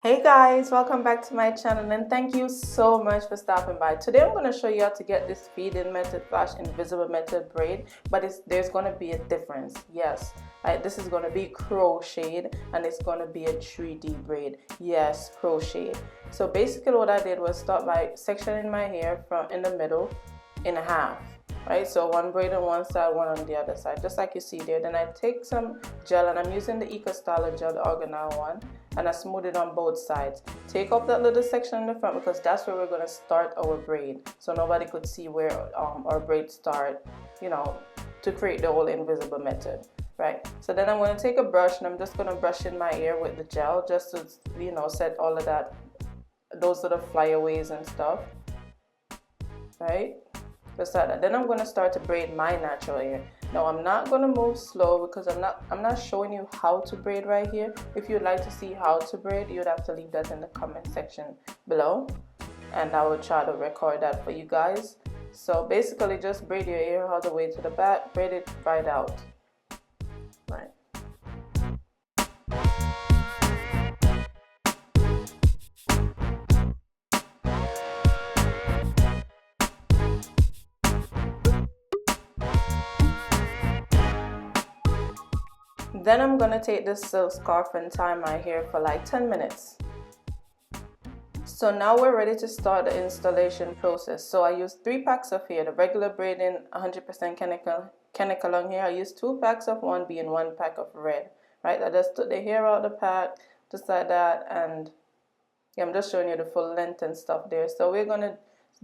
Hey guys, welcome back to my channel and thank you so much for stopping by. Today I'm going to show you how to get this feed-in method / invisible method braid, but there's going to be a difference. Yes, this is going to be crocheted and it's going to be a 3D braid. Yes, crocheted. So basically what I did was start by sectioning my hair from in the middle in half. Right, so one braid on one side, one on the other side, just like you see there. Then I take some gel, and I'm using the Eco Styler gel, the organelle one, and I smooth it on both sides. Take off that little section in the front because that's where we're going to start our braid, so nobody could see where our braid start, you know, to create the whole invisible method. Right, so then I'm going to take a brush and I'm just going to brush in my hair with the gel just to, you know, set all of that, those little flyaways and stuff. Right, just like that. Then I'm going to start to braid my natural hair. Now I'm not going to move slow because I'm not showing you how to braid right here. If you'd like to see how to braid, you'd have to leave that in the comment section below, and I will try to record that for you guys. So basically just braid your hair all the way to the back, braid it right out. Right. Then I'm going to take this silk scarf and tie my hair for like 10 minutes. So now we're ready to start the installation process. So I used 3 packs of hair, the regular Braiding 100% Kanekolon hair. I used 2 packs of one, being 1 pack of red. Right, I just took the hair out of the pack just like that, and yeah, I'm just showing you the full length and stuff there. So we're going to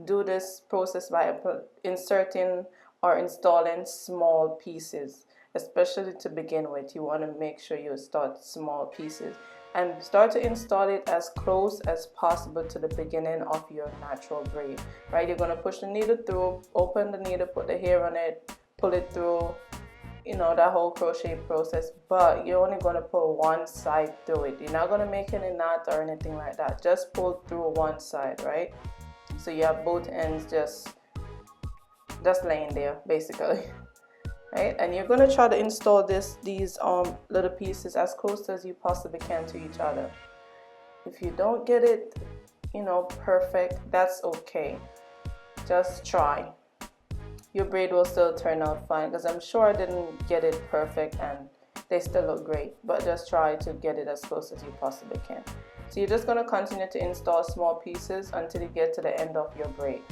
do this process by inserting or installing small pieces. Especially to begin with, you want to make sure you start small pieces and start to install it as close as possible to the beginning of your natural braid. Right, you're going to push the needle through, open the needle, put the hair on it, pull it through, you know, that whole crochet process, but you're only going to pull one side through it. You're not going to make any knot or anything like that. Just pull through one side, right? So you have both ends just laying there basically. Right, and you're going to try to install these little pieces as close as you possibly can to each other. If you don't get it, you know, perfect, that's okay. Just try. Your braid will still turn out fine, because I'm sure I didn't get it perfect and they still look great, but just try to get it as close as you possibly can. So you're just going to continue to install small pieces until you get to the end of your braid.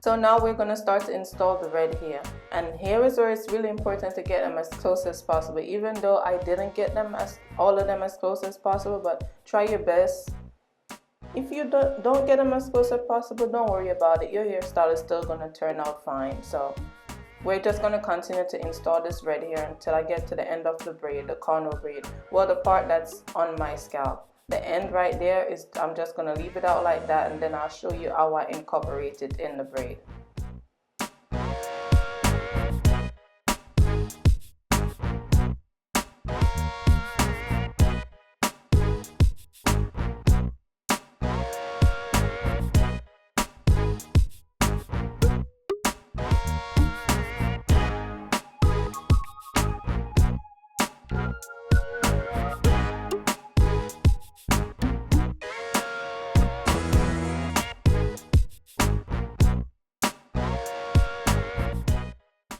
So now we're going to start to install the red hair, and here is where it's really important to get them as close as possible. Even though I didn't get them all of them as close as possible, but try your best. If you don't get them as close as possible, don't worry about it. Your hairstyle is still going to turn out fine. So we're just going to continue to install this red hair until I get to the end of the braid, the cornrow braid, well, the part that's on my scalp. The end right there is, I'm just going to leave it out like that, and then I'll show you how I incorporate it in the braid.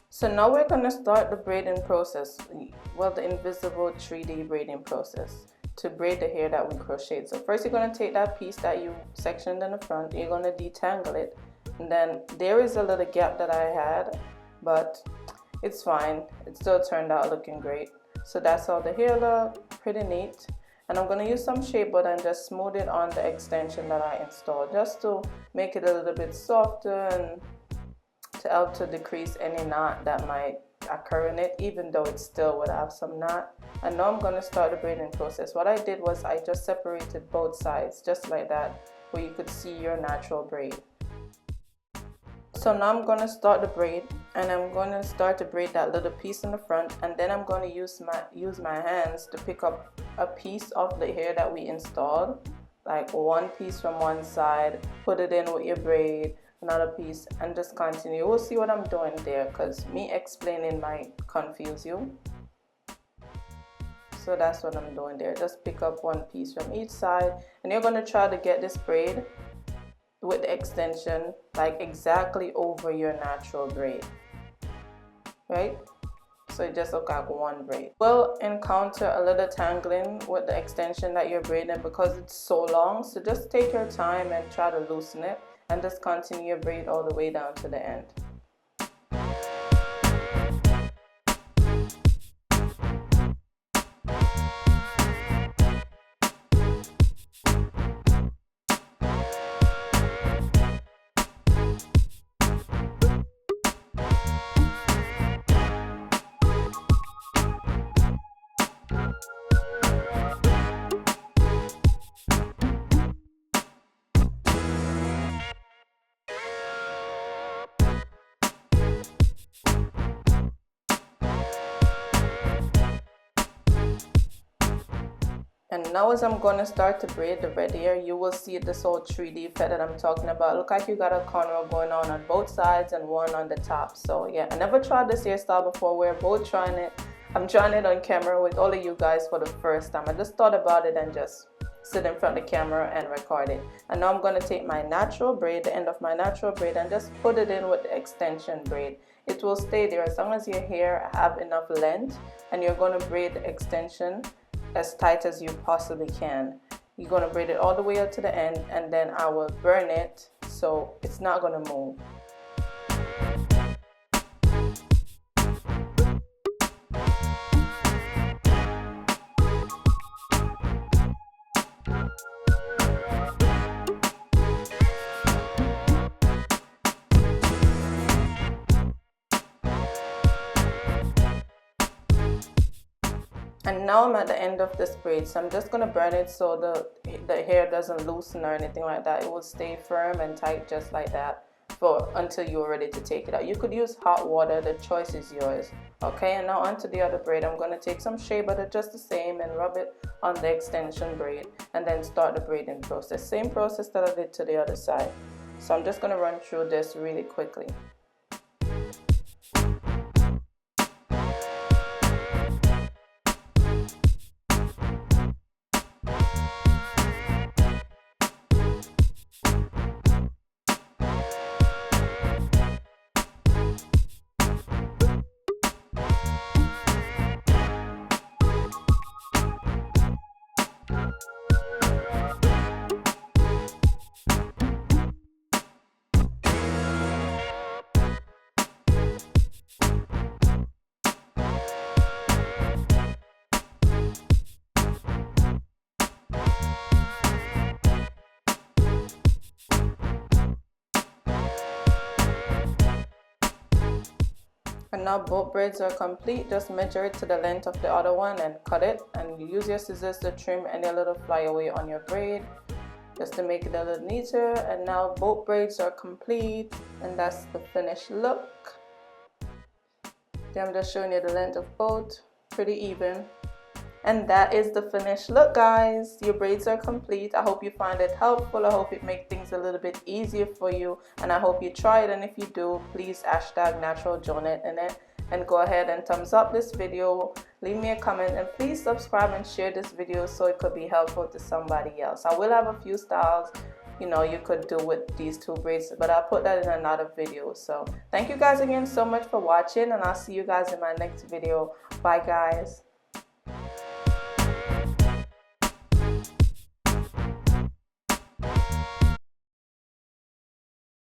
So now we're going to start the braiding process, well, the invisible 3D braiding process to braid the hair that we crocheted. So first you're going to take that piece that you sectioned in the front, you're going to detangle it, and then there is a little gap that I had, but it's fine, it still turned out looking great. So that's how the hair look, pretty neat. And I'm going to use some shea butter and just smooth it on the extension that I installed, just to make it a little bit softer and to help to decrease any knot that might occur in it, even though it still would have some knot. And now I'm going to start the braiding process. What I did was I just separated both sides just like that, where you could see your natural braid. So now I'm going to start the braid, and I'm going to start to braid that little piece in the front, and then I'm going to use my hands to pick up a piece of the hair that we installed, like one piece from one side, put it in with your braid, another piece, and just continue. We'll see what I'm doing there, because me explaining might confuse you. So that's what I'm doing there. Just pick up one piece from each side, and you're going to try to get this braid with the extension like exactly over your natural braid, right? So it just look like one braid. Will encounter a little tangling with the extension that you're braiding because it's so long, so just take your time and try to loosen it, and just continue your braid all the way down to the end. And now as I'm going to start to braid the red hair, you will see this whole 3D effect that I'm talking about. Look like you got a cornrow going on both sides and one on the top. So yeah, I never tried this hairstyle before. We're both trying it. I'm trying it on camera with all of you guys for the first time. I just thought about it and just sit in front of the camera and record it. And now I'm going to take my natural braid, the end of my natural braid, and just put it in with the extension braid. It will stay there as long as your hair have enough length, and you're going to braid the extension as tight as you possibly can. You're going to braid it all the way up to the end, and then I will burn it so it's not going to move. And now I'm at the end of this braid, so I'm just going to burn it so the hair doesn't loosen or anything like that. It will stay firm and tight just like that until you're ready to take it out. You could use hot water, the choice is yours. Okay, and now onto the other braid. I'm going to take some shea butter just the same and rub it on the extension braid, and then start the braiding process. Same process that I did to the other side. So I'm just going to run through this really quickly. And now both braids are complete. Just measure it to the length of the other one and cut it, and use your scissors to trim any little flyaway on your braid just to make it a little neater. And now both braids are complete, and that's the finished look. I'm just showing you the length of both, pretty even. And that is the finished look, guys. Your braids are complete. I hope you find it helpful. I hope it makes things a little bit easier for you, and I hope you try it. And if you do, please hashtag natural Jonette in it, and go ahead and thumbs up this video, leave me a comment, and please subscribe and share this video so it could be helpful to somebody else. I will have a few styles, you know, you could do with these two braids, but I'll put that in another video. So thank you guys again so much for watching, and I'll see you guys in my next video. Bye guys.